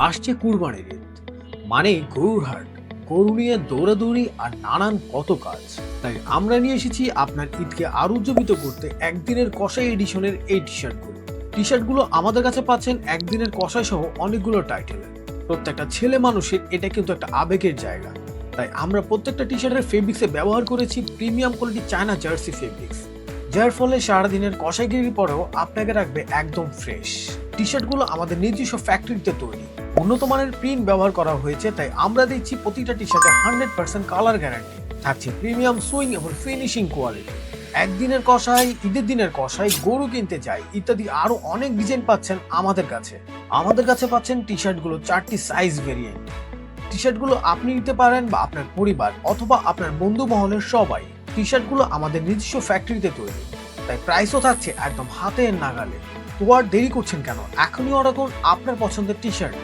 আসছে কুরবানির ঈদ, মানে গরুর হাট, গরু নিয়ে দৌড়াদৌড়ি আর নানান কত কাজ। তাই আমরা নিয়ে এসেছি আপনার ঈদকে আরো উজ্জীবিত করতে একদিনের কষাই এডিশনের এই টি শার্টগুলো আমাদের কাছে পাচ্ছেন একদিনের কষাই সহ অনেকগুলো টাইটেলে। প্রত্যেকটা ছেলে মানুষের এটা কিন্তু একটা আবেগের জায়গা। তাই আমরা প্রত্যেকটা টি শার্টের ফেব্রিক্সে ব্যবহার করেছি premium quality China jersey fabrics, যার ফলে সারাদিনের কষাইগিরির পরেও আপনাকে রাখবে একদম ফ্রেশ। টি শার্টগুলো আমাদের নিজস্ব ফ্যাক্টরিতে তৈরি, উন্নত মানের প্রিন্ট ব্যবহার করা হয়েছে, তাই আমরা দিচ্ছি প্রতিটা টি শার্টে 100% কালার গ্যারান্টি, থাকছে প্রিমিয়াম সুইং এবং ফিনিশিং কোয়ালিটি। একদিনের কষাই, ঈদের দিনের কষাই, গরু কিনতে যাই ইত্যাদি আরো অনেক ডিজাইন পাচ্ছেন আমাদের কাছে। পাচ্ছেন টি শার্টগুলো 4টি সাইজ ভেরিয়েন্ট। টি শার্টগুলো আপনি নিতে পারেন বা আপনার পরিবার অথবা আপনার বন্ধু মহলের সবাই। টি শার্টগুলো আমাদের নিজস্ব ফ্যাক্টরিতে তৈরি, তাই প্রাইসও থাকছে একদম হাতের নাগালে। তো আর দেরি করছেন কেন, এখনই অর্ডার করুন আপনার পছন্দের টি শার্ট।